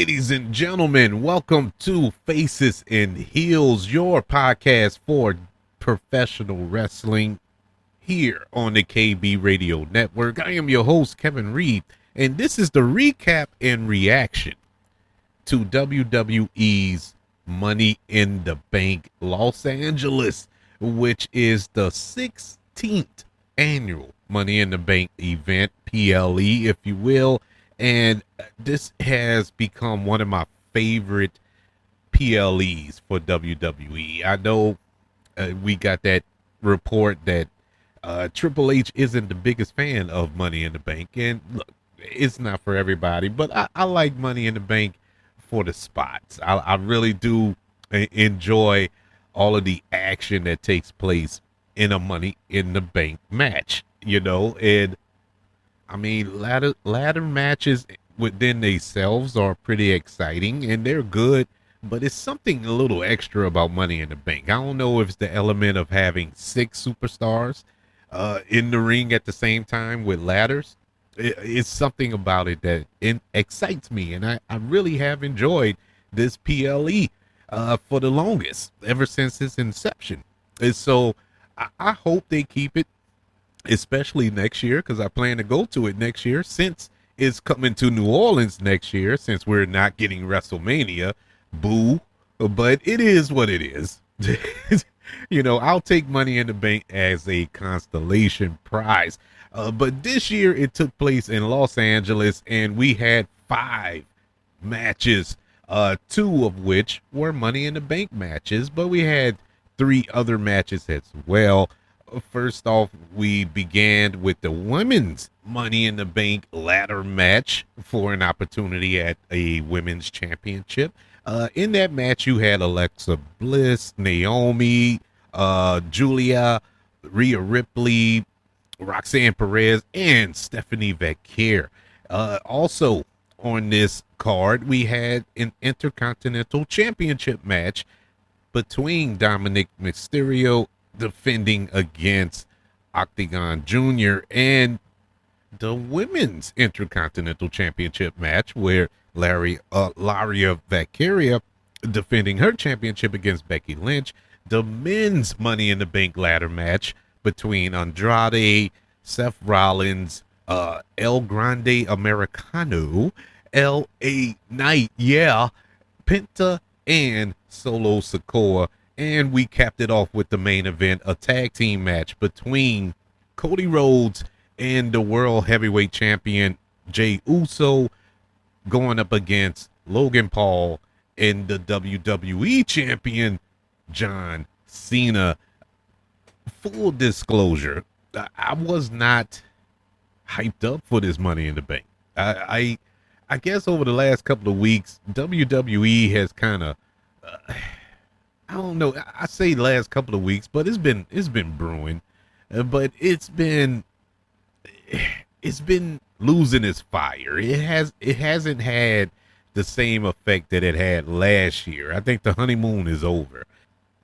Ladies and gentlemen, welcome to Faces and Heels, your podcast for professional wrestling here on the KB Radio Network. I am your host, Kevin Reed, and this is the recap and reaction to WWE's Money in the Bank Los Angeles, which is the 16th annual Money in the Bank event, PLE, if you will. And this has become one of my favorite PLEs for WWE. I know we got that report that Triple H isn't the biggest fan of Money in the Bank. And look, it's not for everybody, but I like Money in the Bank for the spots. I really do enjoy all of the action that takes place in a Money in the Bank match, you know. And I mean, ladder matches within themselves are pretty exciting and they're good, but it's something a little extra about Money in the Bank. I don't know if it's the element of having 6 superstars in the ring at the same time with ladders. It's something about it that excites me, and I really have enjoyed this PLE for the longest, ever since its inception. And so I hope they keep it, especially next year, because I plan to go to it next year, since it's coming to New Orleans next year, since we're not getting WrestleMania. Boo. But it is what it is. You know, I'll take Money in the Bank as a constellation prize. But this year it took place in Los Angeles, and we had 5 matches, 2 of which were Money in the Bank matches, but we had 3 other matches as well. First off, we began with the women's Money in the Bank ladder match for an opportunity at a women's championship. In that match, you had Alexa Bliss, Naomi, Julia, Rhea Ripley, Roxanne Perez, and Stephanie Vaquer. Also on this card, we had an Intercontinental Championship match between Dominic Mysterio, defending against Octagon Jr., and the women's Intercontinental Championship match where Laria Vaqueria defending her championship against Becky Lynch. The men's Money in the Bank ladder match between Andrade, Seth Rollins, El Grande Americano, L.A. Knight, Penta, and Solo Sikoa. And we capped it off with the main event, a tag team match between Cody Rhodes and the World Heavyweight Champion Jey Uso, going up against Logan Paul and the WWE Champion John Cena. Full disclosure, I was not hyped up for this Money in the Bank. I guess over the last couple of weeks, WWE has kind of... I don't know. I say last couple of weeks, but it's been brewing, but it's been losing its fire. It hasn't had the same effect that it had last year. I think the honeymoon is over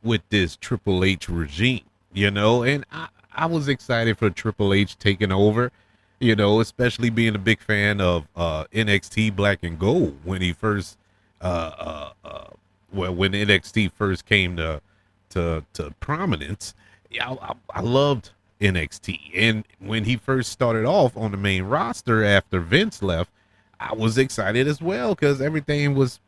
with this Triple H regime, you know, and I was excited for Triple H taking over, you know, especially being a big fan of NXT Black and Gold when he first when NXT first came to prominence. I loved NXT, and when he first started off on the main roster after Vince left, I was excited as well, because everything was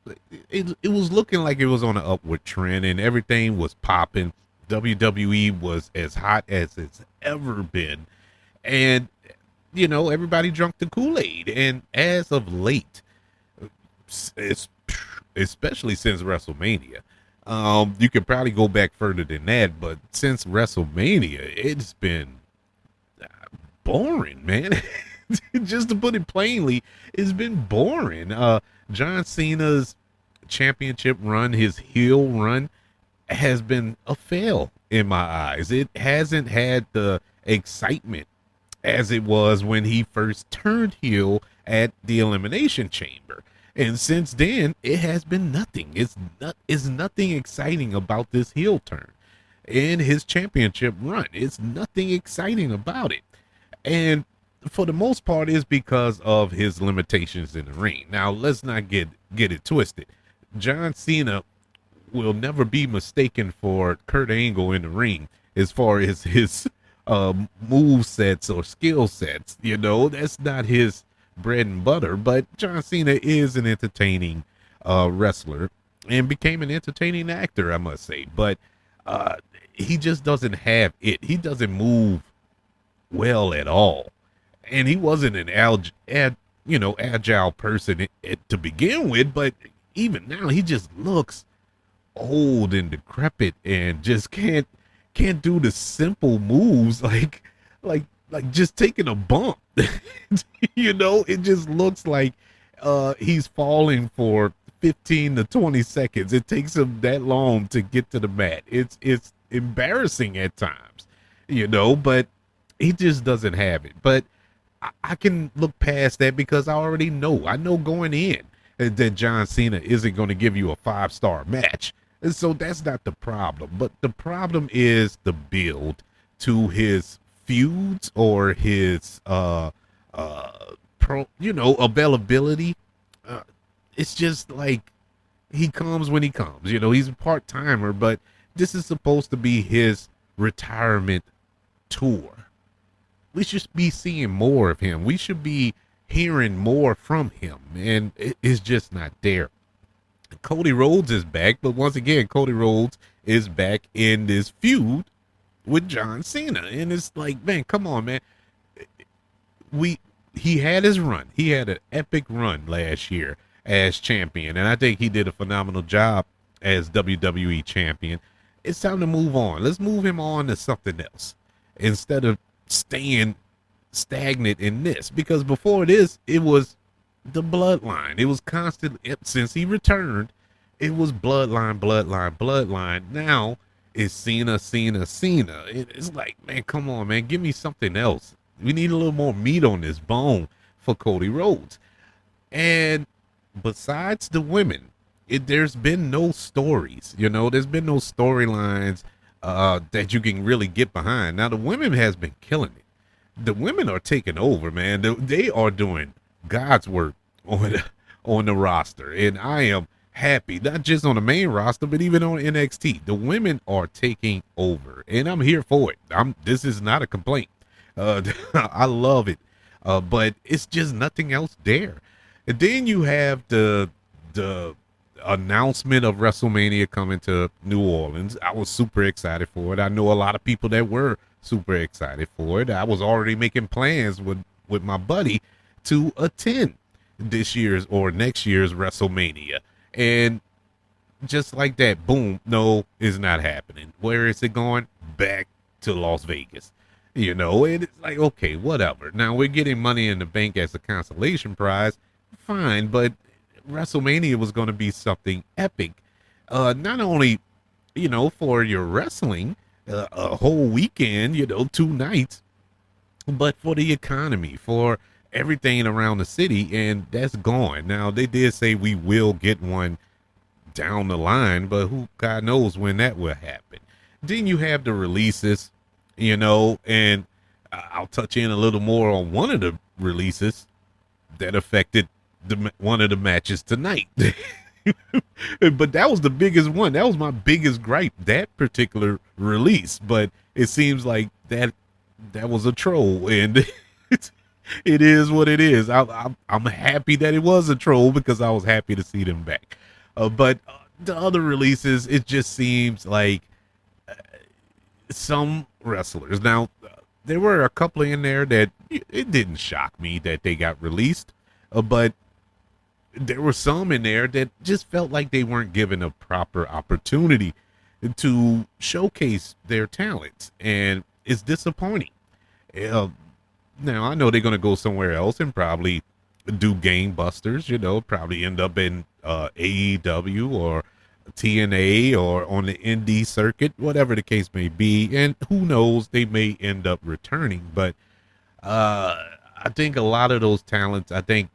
it was looking like it was on an upward trend, and everything was popping. WWE was as hot as it's ever been, and you know, everybody drank the Kool-Aid. And as of late, it's especially since WrestleMania. You could probably go back further than that, but since WrestleMania, it's been boring, man. Just to put it plainly, it's been boring. John Cena's championship run, his heel run, has been a fail in my eyes. It hasn't had the excitement as it was when he first turned heel at the Elimination Chamber. And since then, it has been nothing. It's nothing exciting about this heel turn in his championship run. It's nothing exciting about it. And for the most part, it's because of his limitations in the ring. Now, let's not get get it twisted. John Cena will never be mistaken for Kurt Angle in the ring as far as his move sets or skill sets. You know, that's not his bread and butter. But John Cena is an entertaining wrestler and became an entertaining actor, I must say. But he just doesn't have it. He doesn't move well at all, and he wasn't an agile person to begin with. But even now, he just looks old and decrepit and just can't do the simple moves like just taking a bump. You know, it just looks like he's falling for 15 to 20 seconds. It takes him that long to get to the mat. It's embarrassing at times, you know, but he just doesn't have it. But I can look past that because I know going in that John Cena isn't going to give you a 5-star match. And so that's not the problem. But the problem is the build to his feuds or his availability. It's just like he comes when he comes. You know, he's a part-timer, but this is supposed to be his retirement tour. We should be seeing more of him. We should be hearing more from him, and it's just not there. Cody Rhodes is back, but once again, Cody Rhodes is back in this feud with John Cena, and it's like, man, come on, man. He had his run. He had an epic run last year as champion, and I think he did a phenomenal job as WWE champion. It's time to move on. Let's move him on to something else instead of staying stagnant in this, because before this, it was the bloodline. It was constant since he returned. It was bloodline. Now it's Cena. It's like, man, come on, man, give me something else. We need a little more meat on this bone for Cody Rhodes. And besides the women, there's been no stories. You know, there's been no storylines that you can really get behind. Now the women has been killing it. The women are taking over, man. They are doing God's work on the roster, and I am happy, not just on the main roster, but even on NXT. The women are taking over, and I'm here for it. This is not a complaint. I love it, but it's just nothing else there. And then you have the announcement of WrestleMania coming to New Orleans. I was super excited for it. I know a lot of people that were super excited for it. I was already making plans with my buddy to attend this year's or next year's WrestleMania. And just like that, boom, no, it's not happening. Where is it going? Back to Las Vegas. You know, and it's like, okay, whatever. Now we're getting Money in the Bank as a consolation prize. Fine, but WrestleMania was going to be something epic. Not only, you know, for your wrestling, a whole weekend, you know, 2 nights, but for the economy, for everything around the city, and that's gone. Now, they did say we will get one down the line, but who God knows when that will happen. Then you have the releases, you know, and I'll touch in a little more on one of the releases that affected one of the matches tonight. But that was the biggest one. That was my biggest gripe, that particular release. But it seems like that was a troll, and it is what it is. I'm happy that it was a troll because I was happy to see them back. But the other releases, it just seems like some wrestlers. Now, there were a couple in there that it didn't shock me that they got released, but there were some in there that just felt like they weren't given a proper opportunity to showcase their talents, and it's disappointing. Now, I know they're going to go somewhere else and probably do gangbusters, you know, probably end up in AEW or TNA or on the indie circuit, whatever the case may be. And who knows, they may end up returning. But I think a lot of those talents, I think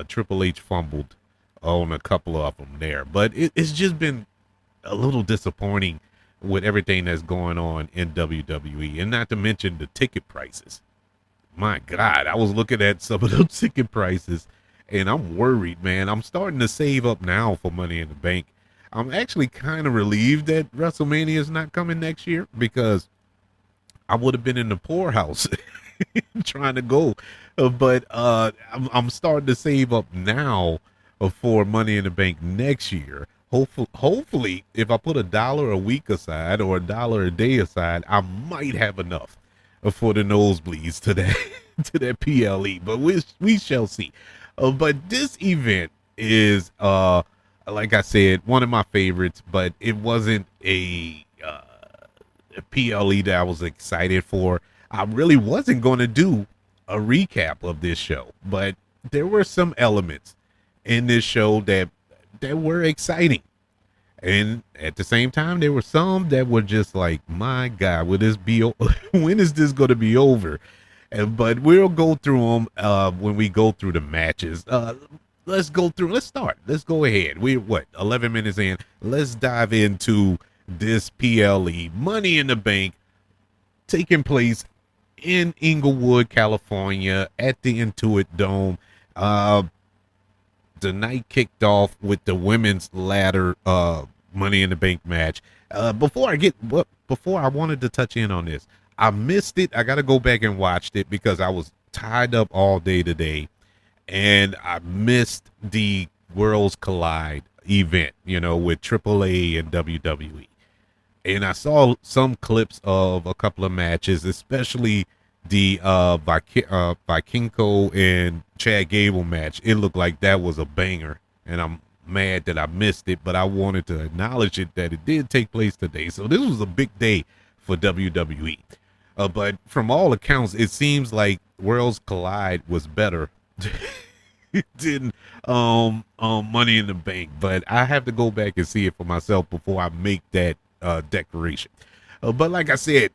Triple H fumbled on a couple of them there. But it's just been a little disappointing with everything that's going on in WWE, and not to mention the ticket prices. My God, I was looking at some of those ticket prices, and I'm worried, man. I'm starting to save up now for Money in the Bank. I'm actually kind of relieved that WrestleMania is not coming next year because I would have been in the poorhouse trying to go. But I'm starting to save up now for Money in the Bank next year. Hopefully, if I put $1 a week aside or $1 a day aside, I might have enough for the nosebleeds to that to that PLE. But we shall see. But this event is like I said, one of my favorites. But it wasn't a PLE that I was excited for. I really wasn't going to do a recap of this show, but there were some elements in this show that were exciting. And at the same time, there were some that were just like, my God, will this be? When is this going to be over? But we'll go through them when we go through the matches. Let's go through. Let's start. Let's go ahead. We're 11 minutes in. Let's dive into this PLE Money in the Bank taking place in Inglewood, California at the Intuit Dome. The night kicked off with the women's ladder Money in the Bank match. Before I wanted to touch in on this. I missed it. I got to go back and watch it because I was tied up all day today, and I missed the Worlds Collide event, with AAA and WWE. And I saw some clips of a couple of matches, especially the Vikingo and Chad Gable match. It looked like that was a banger, and I'm mad that I missed it, but I wanted to acknowledge it that it did take place today. So this was a big day for WWE. But from all accounts, it seems like Worlds Collide was better than Money in the Bank. But I have to go back and see it for myself before I make that declaration. But like I said,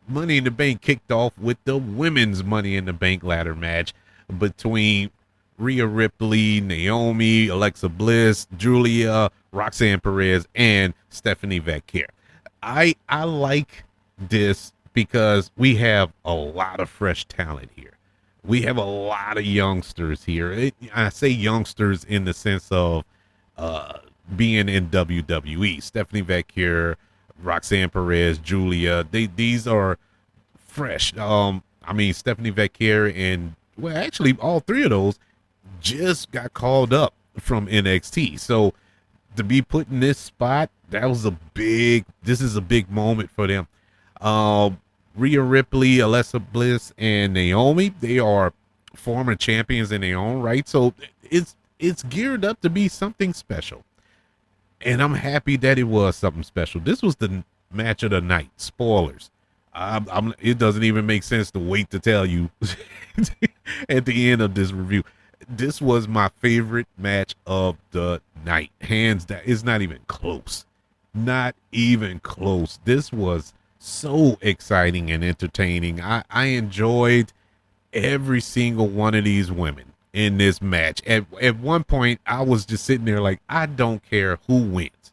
Money in the Bank kicked off with the women's Money in the Bank ladder match between Rhea Ripley, Naomi, Alexa Bliss, Julia, Roxanne Perez, and Stephanie Vaquer. I like this because we have a lot of fresh talent here. We have a lot of youngsters here. I say youngsters in the sense of being in WWE. Stephanie Vaquer, Roxanne Perez, Julia. These are fresh. Stephanie Vaquer and actually all three of those just got called up from NXT. So to be put in this spot, this is a big moment for them. Rhea Ripley, Alexa Bliss, and Naomi, they are former champions in their own right. So it's geared up to be something special. And I'm happy that it was something special. This was the match of the night. Spoilers. It doesn't even make sense to wait to tell you at the end of this review. This was my favorite match of the night. Hands down. It's not even close. Not even close. This was so exciting and entertaining. I enjoyed every single one of these women in this match. At one point, I was just sitting there like, I don't care who wins.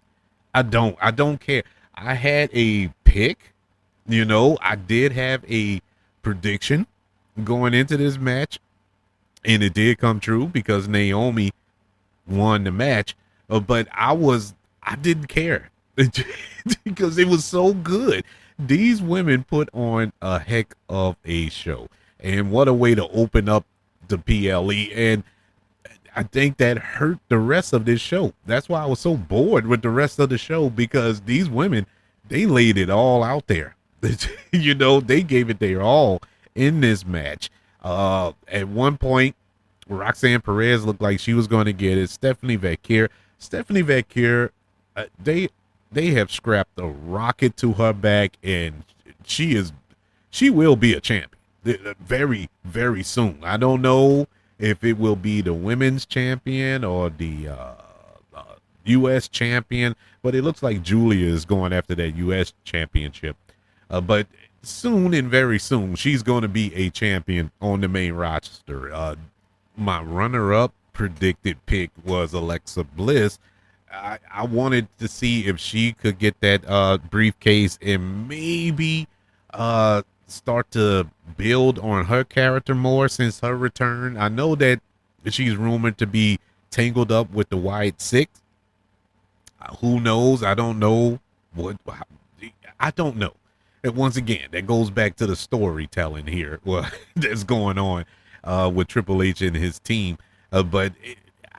I don't care. I had a pick, I did have a prediction going into this match, and it did come true because Naomi won the match. But I didn't care because it was so good. These women put on a heck of a show, and what a way to open up the PLE. And I think that hurt the rest of this show. That's why I was so bored with the rest of the show, because these women, they laid it all out there. They gave it their all in this match. At one point, Roxanne Perez looked like she was going to get it. Stephanie Vaquer, they have strapped a rocket to her back, and she will be a champion very, very soon. I don't know if it will be the women's champion or the U.S. champion, but it looks like Julia is going after that U.S. championship. But soon and very soon, she's going to be a champion on the main roster. My runner-up predicted pick was Alexa Bliss. I wanted to see if she could get that briefcase and maybe start to build on her character more since her return. I know that She's rumored to be tangled up with the White Six. Who knows? I don't know what. I don't know. And once again, that goes back to the storytelling here. Well, that's going on with Triple H and his team. But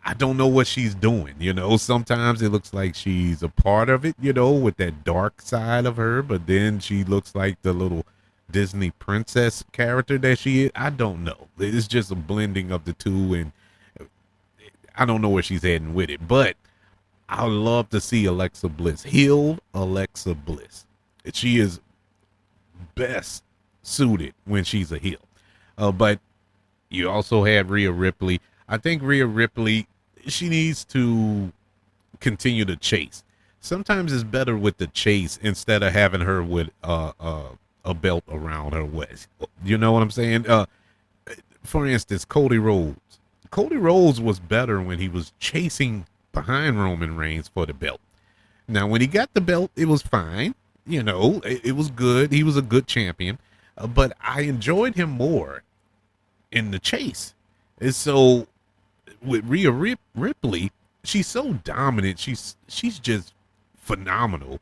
I don't know what she's doing. Sometimes it looks like she's a part of it. With that dark side of her. But then she looks like the little Disney princess character that she is. I don't know. It's just a blending of the two, and I don't know where she's heading with it. But I would love to see Alexa Bliss, healed Alexa Bliss. She is best suited when she's a heel. But you also had Rhea Ripley. I think Rhea Ripley, she needs to continue to chase. Sometimes it's better with the chase instead of having her with a belt around her waist. You know what I'm saying? For instance, Cody Rhodes. Cody Rhodes was better when he was chasing behind Roman Reigns for the belt. Now, when he got the belt, it was fine. It was good. He was a good champion. But I enjoyed him more in the chase. And so with Rhea Ripley, she's so dominant. She's just phenomenal.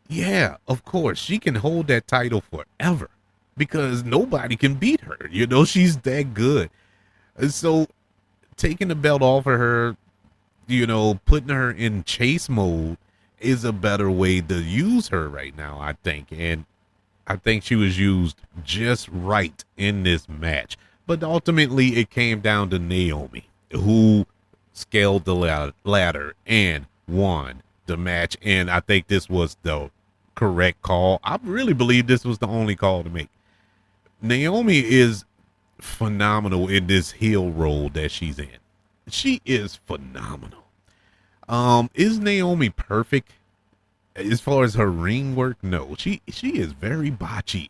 Yeah, of course, she can hold that title forever because nobody can beat her. She's that good. And so taking the belt off of her, putting her in chase mode is a better way to use her right now, I think. And I think she was used just right in this match. But ultimately, it came down to Naomi, who scaled the ladder and won the match. And I think this was the correct call. I really believe this was the only call to make. Naomi is phenomenal in this heel role that she's in. She is phenomenal. Is Naomi perfect as far as her ring work? No, she is very botchy.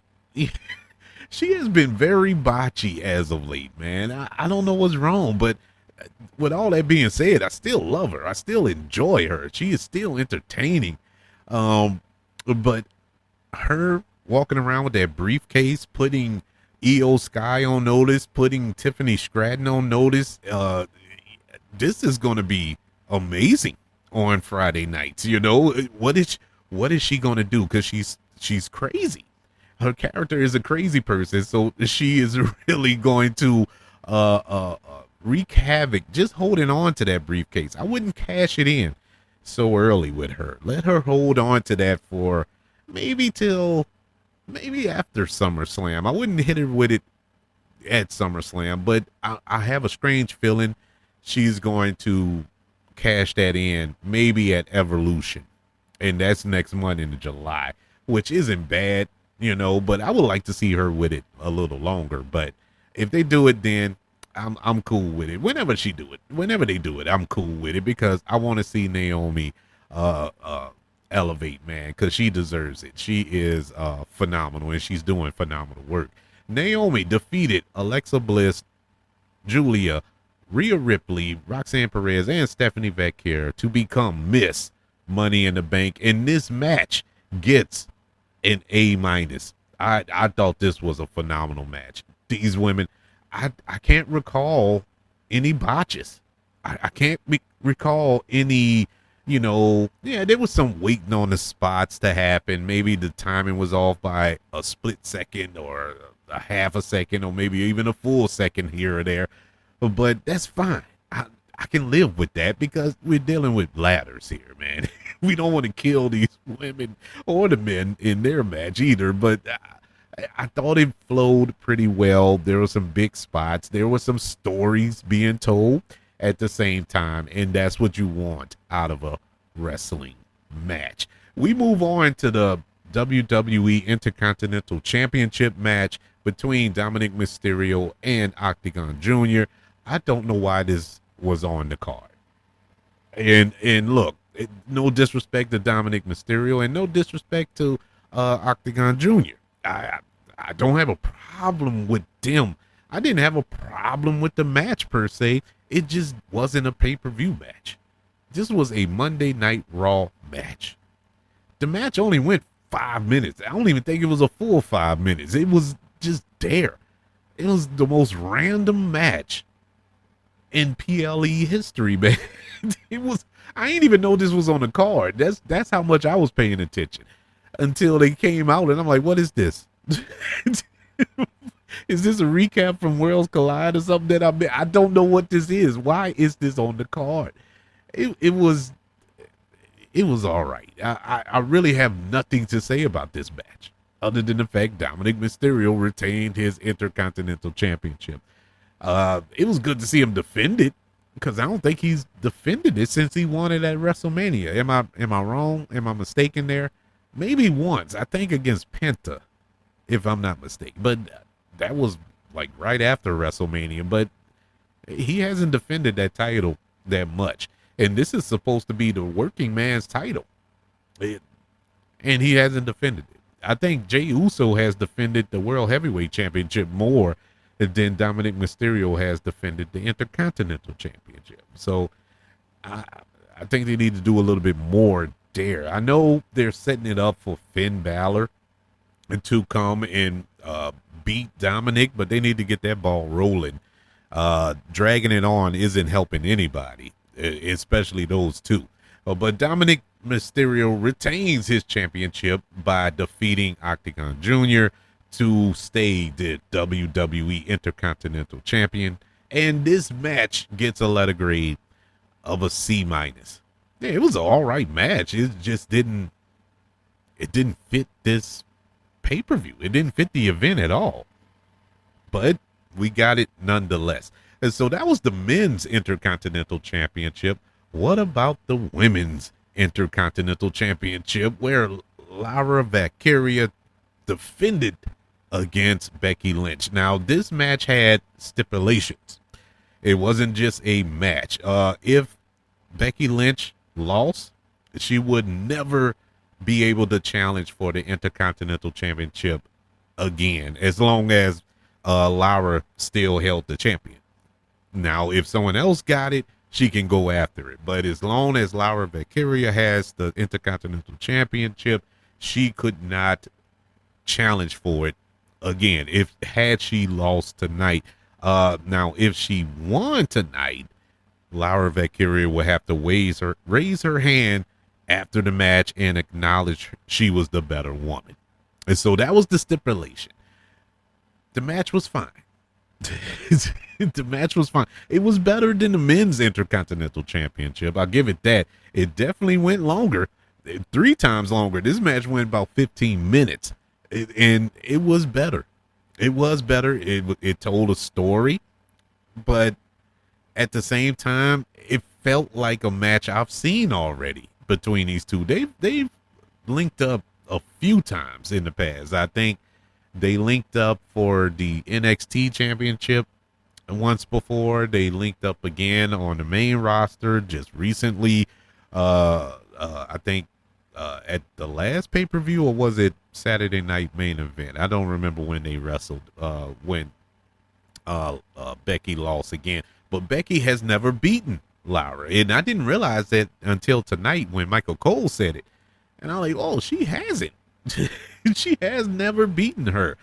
She has been very botchy as of late, man. I don't know what's wrong, but with all that being said, I still love her. I still enjoy her. She is still entertaining. But her walking around with that briefcase, putting EO Sky on notice, putting Tiffany Stratton on notice, this is going to be amazing on Friday nights. What is she going to do? Because she's crazy. Her character is a crazy person, so she is really going to wreak havoc just holding on to that briefcase. I wouldn't cash it in so early with her. Let her hold on to that for maybe after SummerSlam. I wouldn't hit her with it at SummerSlam, but I have a strange feeling she's going to cash that in maybe at Evolution, and that's next month in July, which isn't bad, but I would like to see her with it a little longer. But if they do it, then I'm cool with it. Whenever they do it, I'm cool with it because I want to see Naomi elevate, man, because she deserves it. She is phenomenal, and she's doing phenomenal work. Naomi defeated Alexa Bliss, Julia, Rhea Ripley, Roxanne Perez, and Stephanie Vaquer to become Miss Money in the Bank. And this match gets an A-. I thought this was a phenomenal match. These women, I can't recall any botches. I can't recall any, there was some waiting on the spots to happen. Maybe the timing was off by a split second or a half a second or maybe even a full second here or there. But that's fine. I can live with that because we're dealing with ladders here, man. We don't want to kill these women or the men in their match either. But I thought it flowed pretty well. There were some big spots. There were some stories being told at the same time. And that's what you want out of a wrestling match. We move on to the WWE Intercontinental Championship match between Dominic Mysterio and Octagon Jr. I don't know why this was on the card. And look, no disrespect to Dominic Mysterio and no disrespect to Octagon Jr. I don't have a problem with them. I didn't have a problem with the match per se. It just wasn't a pay-per-view match. This was a Monday Night Raw match. The match only went 5 minutes. I don't even think it was a full 5 minutes. It was just there. It was the most random match in PLE history, man. It was, I ain't even know this was on the card. That's how much I was paying attention until they came out, and I'm like, what is this? Is this a recap from Worlds Collide or something that I don't know what this is. Why is this on the card? It was all right. I really have nothing to say about this match other than the fact Dominic Mysterio retained his Intercontinental Championship. It was good to see him defend it because I don't think he's defended it since he won it at WrestleMania. Am I wrong? Am I mistaken there? Maybe once, I think against Penta, if I'm not mistaken. But that was like right after WrestleMania. But he hasn't defended that title that much. And this is supposed to be the working man's title. And he hasn't defended it. I think Jey Uso has defended the World Heavyweight Championship more than Dominic Mysterio has defended the Intercontinental Championship. So I think they need to do a little bit more there. I know they're setting it up for Finn Balor to come and beat Dominic, but they need to get that ball rolling. Dragging it on isn't helping anybody, especially those two. But Dominic Mysterio retains his championship by defeating Octagon Jr. to stay the WWE Intercontinental Champion. And this match gets a letter grade of a C-. Yeah, it was an all right match. It just didn't fit this pay-per-view. It didn't fit the event at all. But we got it nonetheless. And so that was the men's Intercontinental Championship. What about the women's Intercontinental Championship, where Laura Valkyria defended against Becky Lynch? Now, this match had stipulations. It wasn't just a match. If Becky Lynch lost, she would never be able to challenge for the Intercontinental Championship again, as long as Laura still held the champion. Now, if someone else got it, she can go after it. But as long as Laura Valkyria has the Intercontinental Championship, she could not challenge for it again had she lost tonight. Now, if she won tonight, Laura Valkyria will have to raise her hand after the match and acknowledge she was the better woman. And so that was the stipulation. The match was fine. The match was fine. It was better than the men's Intercontinental Championship. I'll give it that. It definitely went longer, 3 times longer. This match went about 15 minutes, and it was better. It was better. It told a story, but at the same time, it felt like a match I've seen already between these two. They've linked up a few times in the past. I think they linked up for the NXT Championship once before. They linked up again on the main roster just recently. I think at the last pay-per-view, or was it Saturday Night Main Event? I don't remember when they wrestled, when Becky lost again. But Becky has never beaten Laura. And I didn't realize that until tonight when Michael Cole said it. And I'm like, oh, she hasn't. She has never beaten her.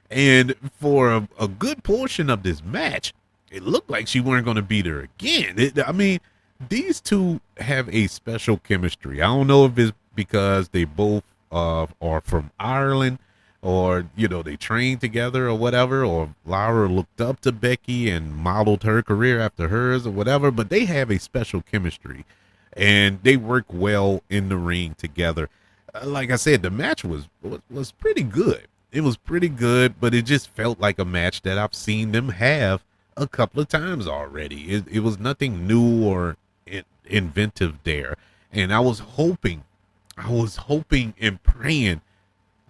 And for a good portion of this match, it looked like she weren't going to beat her again. I mean, these two have a special chemistry. I don't know if it's because they both are from Ireland, or, you know, they trained together or whatever, or Laura looked up to Becky and modeled her career after hers or whatever, but they have a special chemistry and they work well in the ring together. Like I said, the match was pretty good. It was pretty good, but it just felt like a match that I've seen them have a couple of times already. It was nothing new or inventive there. And I was hoping and praying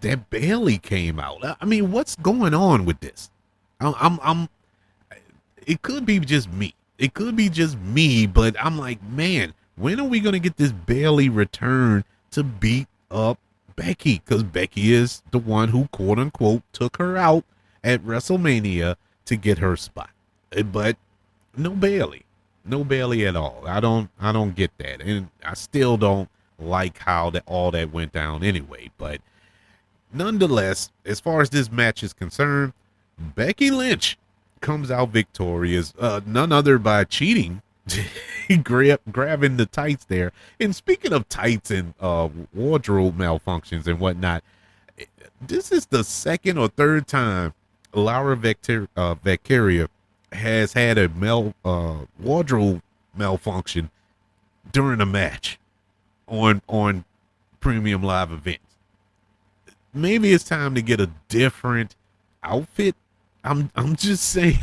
that Bayley came out. I mean, what's going on with this? It could be just me. It could be just me, but I'm like, man, when are we going to get this Bayley return to beat up Becky? Because Becky is the one who, quote unquote, took her out at WrestleMania to get her spot. But no Bayley at all. I don't get that. And I still don't like how all that went down anyway. But nonetheless, as far as this match is concerned, Becky Lynch comes out victorious, none other by cheating. He grabbing the tights there. And speaking of tights and wardrobe malfunctions and whatnot, this is the second or third time Laura Vecchia has had a wardrobe malfunction during a match on premium live events. Maybe it's time to get a different outfit. I'm just saying.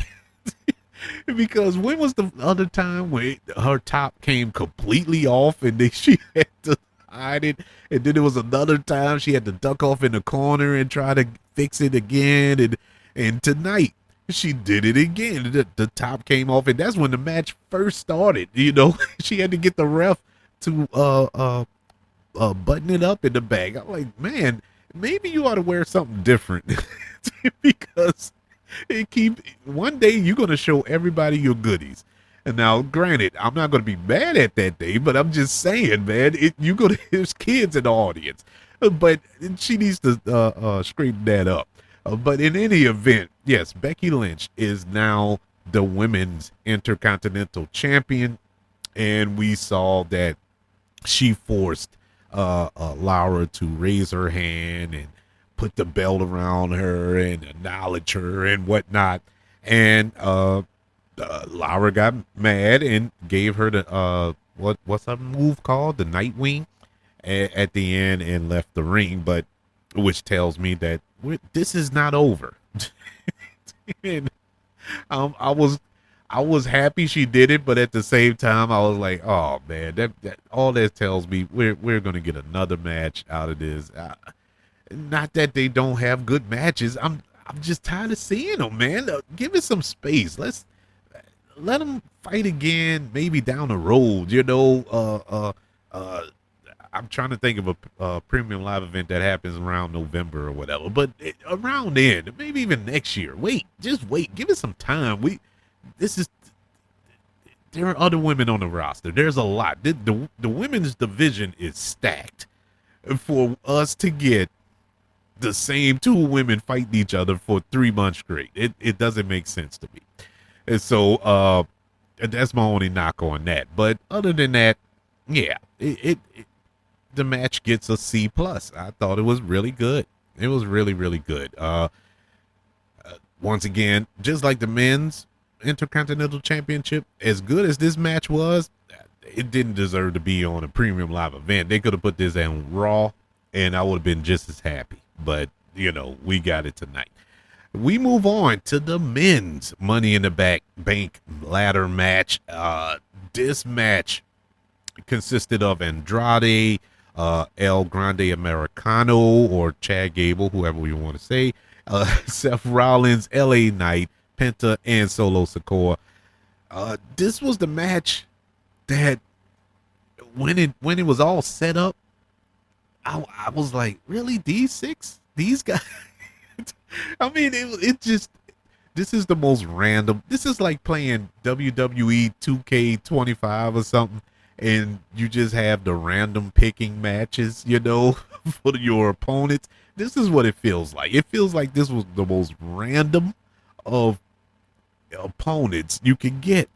Because when was the other time when her top came completely off and then she had to hide it, and then there was another time she had to duck off in the corner and try to fix it again, and tonight she did it again. The top came off, and that's when the match first started. She had to get the ref to button it up in the bag. I'm like, man, maybe you ought to wear something different because one day you're going to show everybody your goodies. And now, granted, I'm not going to be mad at that day, but I'm just saying, man, there's kids in the audience, but she needs to straighten that up. But in any event, yes, Becky Lynch is now the women's Intercontinental Champion, and we saw that she forced Laura to raise her hand and put the belt around her and acknowledge her and whatnot. And Laura got mad and gave her the what's that move called? The Nightwing at the end, and left the ring. But which tells me that this is not over. And I was happy she did it, but at the same time I was like, oh man, that all that tells me we're gonna get another match out of this. Not that they don't have good matches. I'm just tired of seeing them, man. Give it some space. Let them fight again, maybe down the road. I'm trying to think of a premium live event that happens around November or whatever. But around then, maybe even next year. Just wait. Give it some time. There are other women on the roster. There's a lot. The women's division is stacked. For us to get the same two women fighting each other for 3 months straight, it doesn't make sense to me. And so that's my only knock on that. But other than that, yeah, the match gets a C plus. I thought it was really good. It was really, really good. Once again, just like the men's Intercontinental Championship, as good as this match was, it didn't deserve to be on a premium live event. They could have put this on Raw, and I would have been just as happy. But, we got it tonight. We move on to the men's Money in the Bank ladder match. This match consisted of Andrade, El Grande Americano, or Chad Gable, whoever you want to say, Seth Rollins, LA Knight, Penta, and Solo Sikoa. This was the match that when it was all set up, I was like, really, these guys? I mean, it just, this is the most random. This is like playing WWE 2K25 or something, and you just have the random picking matches, for your opponents. This is what it feels like. It feels like this was the most random of opponents you can get.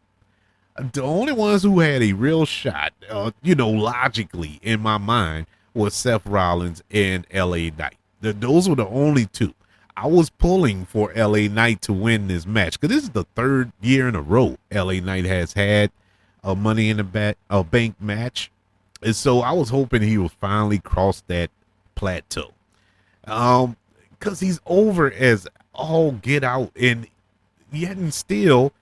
The only ones who had a real shot, logically in my mind, was Seth Rollins and LA Knight. Those were the only two. I was pulling for LA Knight to win this match because this is the third year in a row LA Knight has had a Money in the Bank match. And so I was hoping he would finally cross that plateau. Because he's over as all get out, and yet and still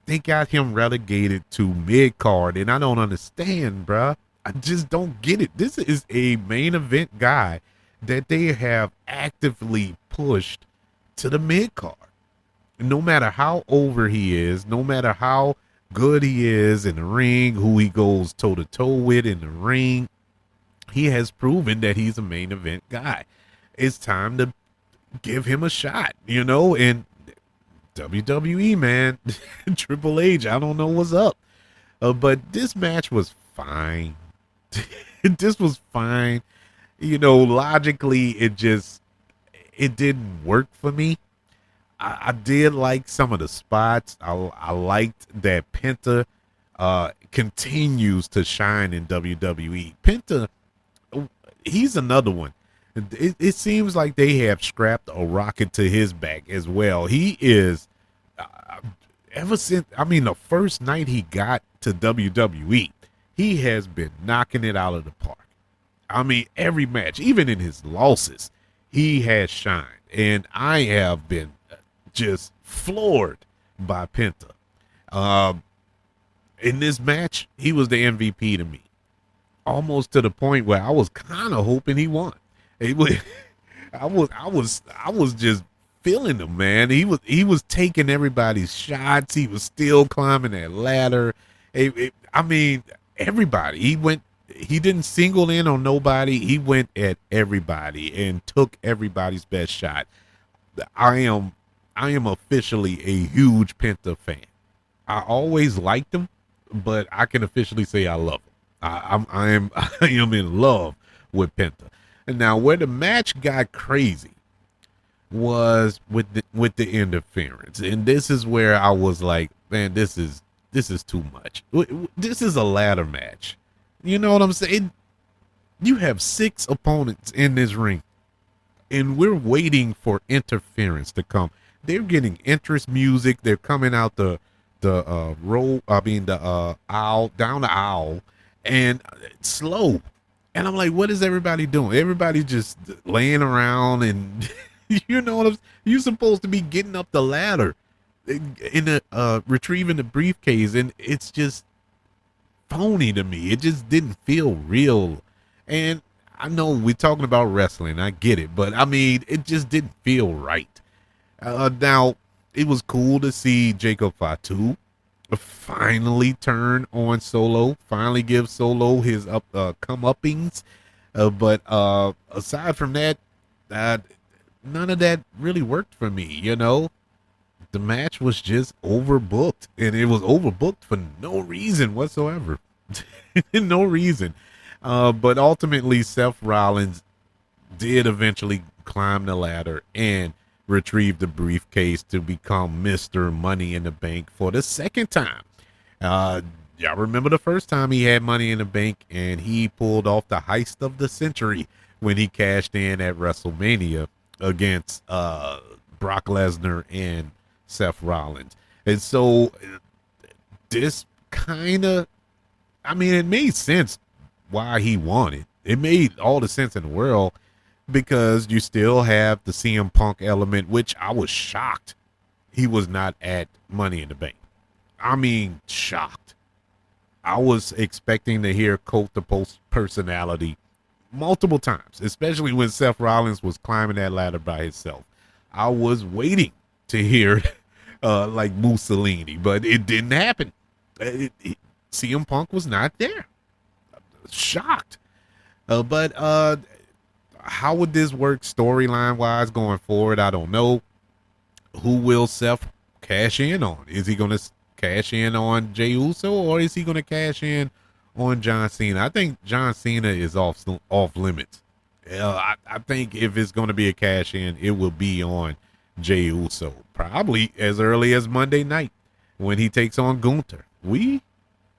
they got him relegated to mid-card, and I don't understand, bruh. I just don't get it. This is a main event guy that they have actively pushed to the mid-card. No matter how over he is, no matter how good he is in the ring, who he goes toe-to-toe with in the ring, he has proven that he's a main event guy. It's time to give him a shot, and WWE, man, Triple H, I don't know what's up. But this match was fine. This was fine. Logically, it didn't work for me. I did like some of the spots. I liked that Penta continues to shine in WWE. Penta, he's another one. It seems like they have strapped a rocket to his back as well. He is, uh, ever since, I mean, the first night he got to WWE, he has been knocking it out of the park. I mean, every match, even in his losses, he has shined. And I have been just floored by Penta. Um, in this match, he was the MVP to me, almost to the point where I was kind of hoping he won. It was, I was just feeling him, man. He was taking everybody's shots. He was still climbing that ladder. I mean, everybody. He didn't single in on nobody. He went at everybody and took everybody's best shot. I am I am officially a huge Penta fan. I always liked him, but I can officially say I love him. I am in love with Penta. And now where the match got crazy was with the interference, and this is where I was like, man, this is too much. This is a ladder match. You know what I'm saying? You have 6 opponents in this ring, and we're waiting for interference to come. They're getting interest music. They're coming out the aisle, down the aisle, and it's slow. And I'm like, what is everybody doing? Everybody just laying around, and you know what you're supposed to be getting up the ladder in the retrieving the briefcase, and it's just phony to me. It just didn't feel real. And I know we're talking about wrestling, I get it, but I mean, it just didn't feel right. Now, it was cool to see Jacob Fatu finally turn on Solo, finally give Solo his comeuppings. But aside from that, none of that really worked for me. You know, the match was just overbooked, and it was overbooked for no reason whatsoever. No reason. But ultimately, Seth Rollins did eventually climb the ladder and retrieve the briefcase to become Mr. Money in the Bank for the second time. Y'all remember the first time he had Money in the Bank, and he pulled off the heist of the century when he cashed in at WrestleMania against Brock Lesnar and Seth Rollins. And so this kind of, I mean, it made sense why he won it. It made all the sense in the world, because you still have the CM Punk element, which I was shocked he was not at Money in the Bank. I mean, shocked. I was expecting to hear Colt the Post personality multiple times, especially when Seth Rollins was climbing that ladder by himself. I was waiting to hear like Mussolini, but it didn't happen. CM Punk was not there. Shocked. But how would this work storyline wise going forward? I don't know. Who will Seth cash in on? Is he going to cash in on Jey Uso, or is he going to cash in on John Cena? I think John Cena is off limits. I think if it's going to be a cash in, it will be on Jey Uso, probably as early as Monday night when he takes on Gunther. We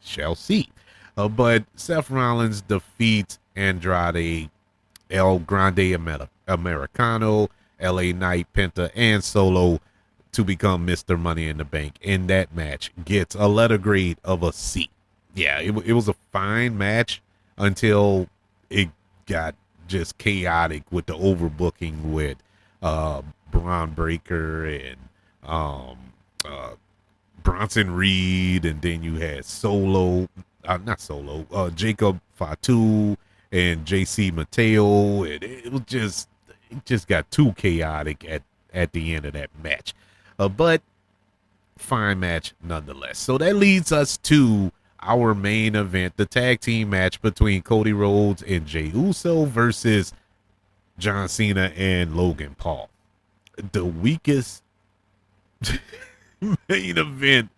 shall see. But Seth Rollins defeats Andrade El Grande Americano, LA Knight, Penta, and Solo to become Mr. Money in the Bank. And that match gets a letter grade of a C. Yeah, it was a fine match until it got just chaotic with the overbooking with Braun Breaker and Bronson Reed, and then you had Jacob Fatu and JC Mateo, and it just got too chaotic at the end of that match. But fine match nonetheless. So that leads us to our main event, the tag team match between Cody Rhodes and Jey Uso versus John Cena and Logan Paul. The weakest main event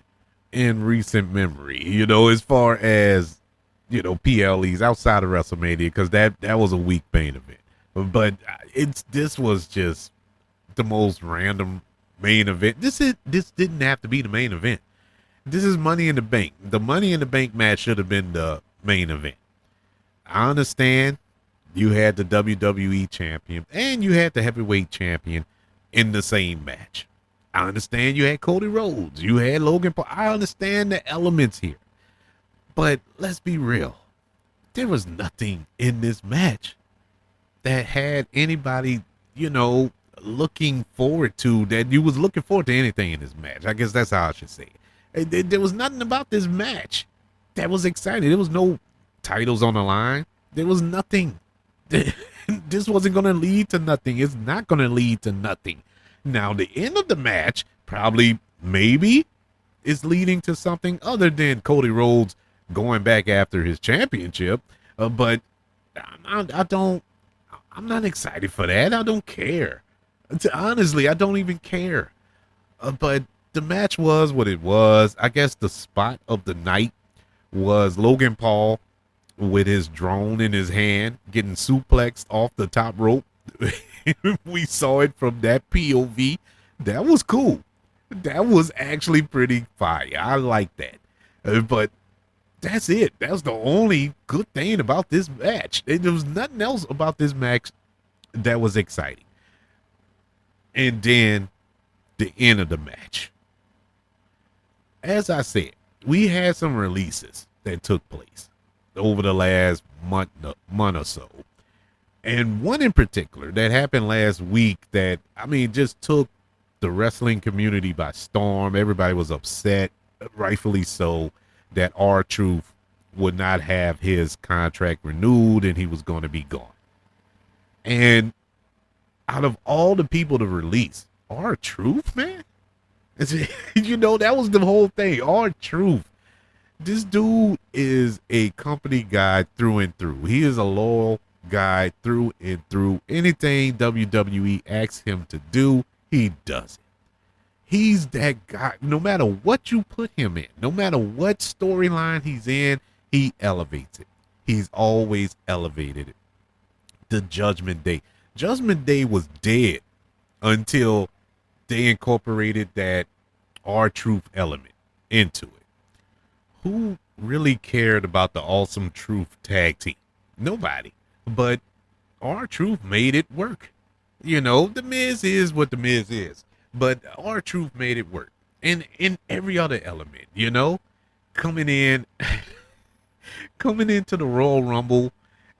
in recent memory, you know, as far as, you know, PLEs outside of WrestleMania, because that was a weak main event. But this was just the most random main event. This didn't have to be the main event. This is Money in the Bank. The Money in the Bank match should have been the main event. I understand you had the WWE champion and you had the heavyweight champion in the same match. I understand you had Cody Rhodes. You had Logan Paul. I understand the elements here. But let's be real. There was nothing in this match that had anybody, looking forward to, that you was looking forward to anything in this match. I guess that's how I should say it. There was nothing about this match that was exciting. There was no titles on the line. There was nothing. This wasn't going to lead to nothing. It's not going to lead to nothing. Now, the end of the match probably, maybe, is leading to something other than Cody Rhodes going back after his championship. But I'm not excited for that. I don't care. Honestly, I don't even care. But the match was what it was. I guess the spot of the night was Logan Paul with his drone in his hand getting suplexed off the top rope. We saw it from that POV. That was cool. That was actually pretty fire. I like that. But that's it. That's the only good thing about this match. There was nothing else about this match that was exciting. And then the end of the match. As I said, we had some releases that took place over the last month or so. And one in particular that happened last week that, just took the wrestling community by storm. Everybody was upset, rightfully so, that R-Truth would not have his contract renewed and he was going to be gone. And out of all the people to release, R-Truth, man, that was the whole thing. R-Truth. This dude is a company guy through and through. He is a loyal guy through and through. Anything WWE asks him to do, he does it. He's that guy. No matter what you put him in, no matter what storyline he's in, he elevates it. He's always elevated it. The Judgment Day. Judgment Day was dead until they incorporated that R-Truth element into it. Who really cared about the Awesome Truth tag team? Nobody. But R-Truth made it work. The Miz is what the Miz is. But R-Truth made it work. And in every other element, coming into the Royal Rumble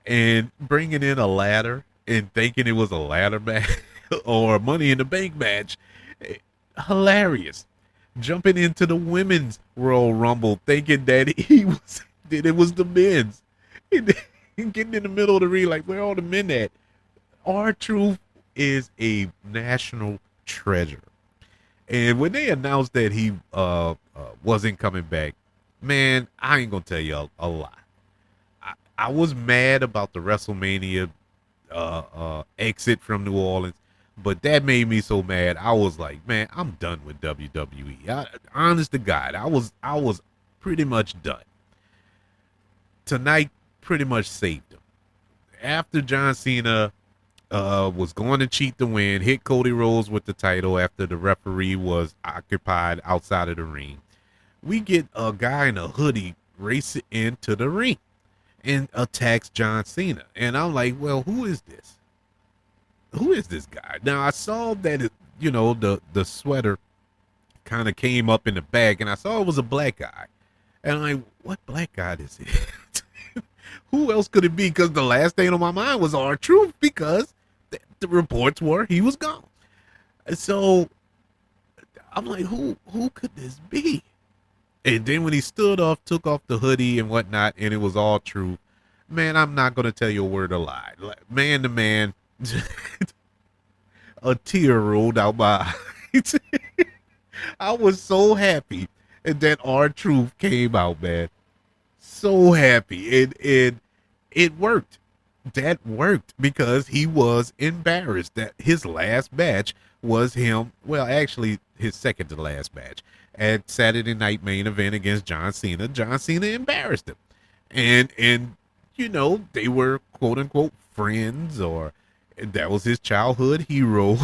and bringing in a ladder and thinking it was a ladder match or a Money in the Bank match. Hilarious. Jumping into the women's Royal Rumble thinking that it was the men's. And getting in the middle of the ring like, where are all the men at? R-Truth is a national treasure. And when they announced that he wasn't coming back, man, I ain't gonna tell you a lie. I was mad about the WrestleMania exit from New Orleans, but that made me so mad. I was like, man, I'm done with WWE. Honest to God, I was pretty much done. Tonight pretty much saved him. After John Cena was going to cheat to win, hit Cody Rhodes with the title after the referee was occupied outside of the ring, we get a guy in a hoodie racing into the ring and attacks John Cena. And I'm like, well, who is this? Who is this guy? Now, I saw that, the sweater kind of came up in the back, and I saw it was a black guy. And I'm like, what black guy is it? Who else could it be? Because the last thing on my mind was R-Truth, because the reports were he was gone. So I'm like, who could this be? And then when he stood off, took off the hoodie and whatnot, and it was all true, man, I'm not going to tell you a word of lie. Man to man, a tear rolled out my eyes. I was so happy that R-Truth came out, man. So happy. And it worked. That worked because he was embarrassed that his last match was him. Well, actually, his second to last match at Saturday Night Main Event against John Cena. John Cena embarrassed him. And they were quote unquote friends, or that was his childhood hero.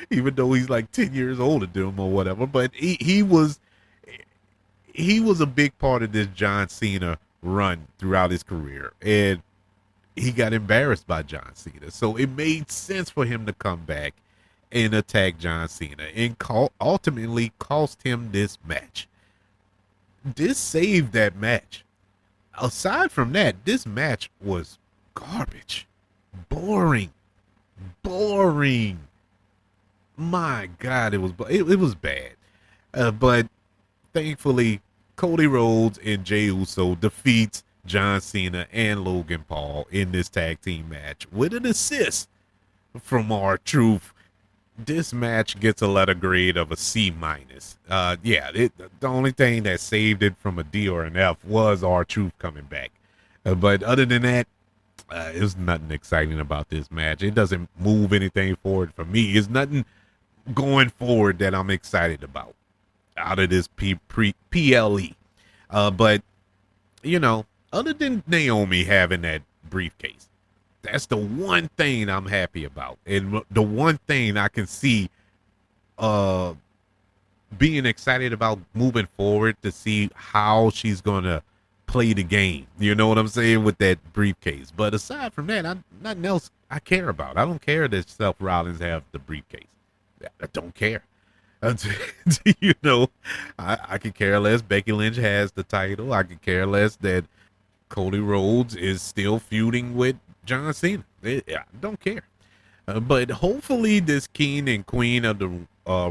even though he's like 10 years older than him or whatever. But he was a big part of this John Cena run throughout his career, and he got embarrassed by John Cena. So it made sense for him to come back and attack John Cena, and ultimately cost him this match. This saved that match. Aside from that, this match was garbage, boring, boring. My God, it was bad. But thankfully, Cody Rhodes and Jey Uso defeats John Cena and Logan Paul in this tag team match with an assist from R-Truth. This match gets a letter grade of a C minus. The only thing that saved it from a D or an F was R-Truth coming back. But other than that, there's nothing exciting about this match. It doesn't move anything forward for me. It's nothing going forward that I'm excited about out of this PLE. But, other than Naomi having that briefcase, that's the one thing I'm happy about. And the one thing I can see being excited about moving forward to see how she's going to play the game. You know what I'm saying? With that briefcase. But aside from that, nothing else I care about. I don't care that Seth Rollins have the briefcase. I don't care. I could care less Becky Lynch has the title. I could care less that Cody Rhodes is still feuding with John Cena. I don't care. But hopefully this king and queen of the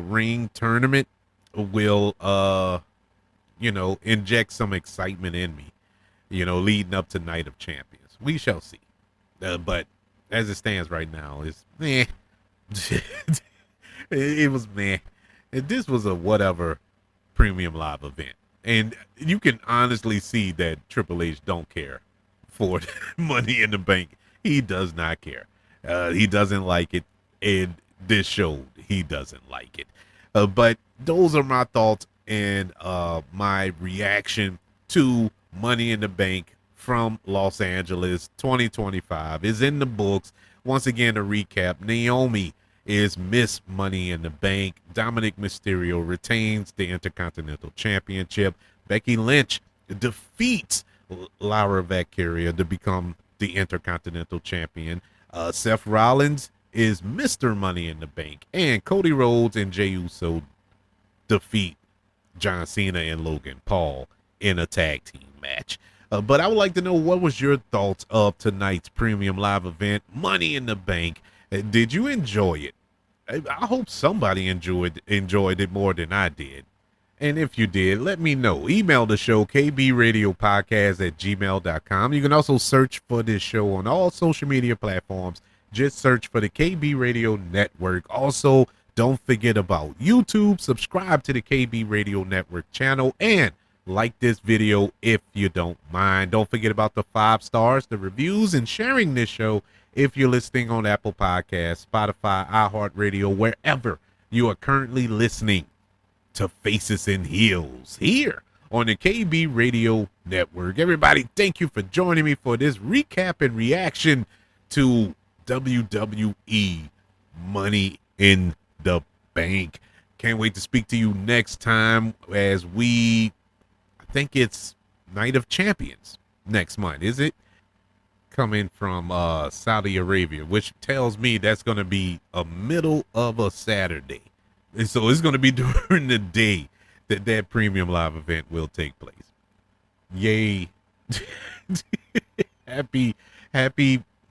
ring tournament will, inject some excitement in me, leading up to Night of Champions. We shall see. But as it stands right now, it's meh. It was meh. This was a whatever premium live event. And you can honestly see that Triple H don't care for Money in the Bank. He does not care. He doesn't like it. And this showed he doesn't like it. But those are my thoughts and my reaction to Money in the Bank from Los Angeles 2025 is in the books. Once again, to recap, Naomi is Miss Money in the Bank. Dominic Mysterio retains the Intercontinental Championship. Becky Lynch defeats Lyra Valkyria to become the Intercontinental Champion. Seth Rollins is Mr. Money in the Bank. And Cody Rhodes and Jey Uso defeat John Cena and Logan Paul in a tag team match. But I would like to know, what was your thoughts of tonight's premium live event, Money in the Bank? Did you enjoy it? I hope somebody enjoyed it more than I did. And if you did, let me know. Email the show, kbradiopodcast@gmail.com. You can also search for this show on all social media platforms. Just search for the KB Radio Network. Also, don't forget about YouTube. Subscribe to the KB Radio Network channel and like this video if you don't mind. Don't forget about the 5 stars, the reviews, and sharing this show if you're listening on Apple Podcasts, Spotify, iHeartRadio, wherever you are currently listening to Faces and Heels here on the KB Radio Network. Everybody, thank you for joining me for this recap and reaction to WWE Money in the Bank. Can't wait to speak to you next time as I think it's Night of Champions next month, is it? Coming from Saudi Arabia, which tells me that's going to be a middle of a Saturday. And so it's going to be during the day that premium live event will take place. Yay. happy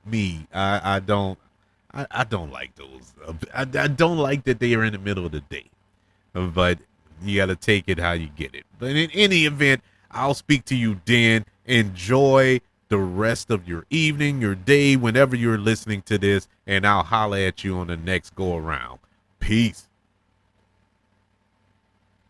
me. I don't like those. I don't like that they are in the middle of the day. But you got to take it how you get it. But in any event, I'll speak to you then. Enjoy the rest of your evening, your day, whenever you're listening to this, and I'll holler at you on the next go around. Peace.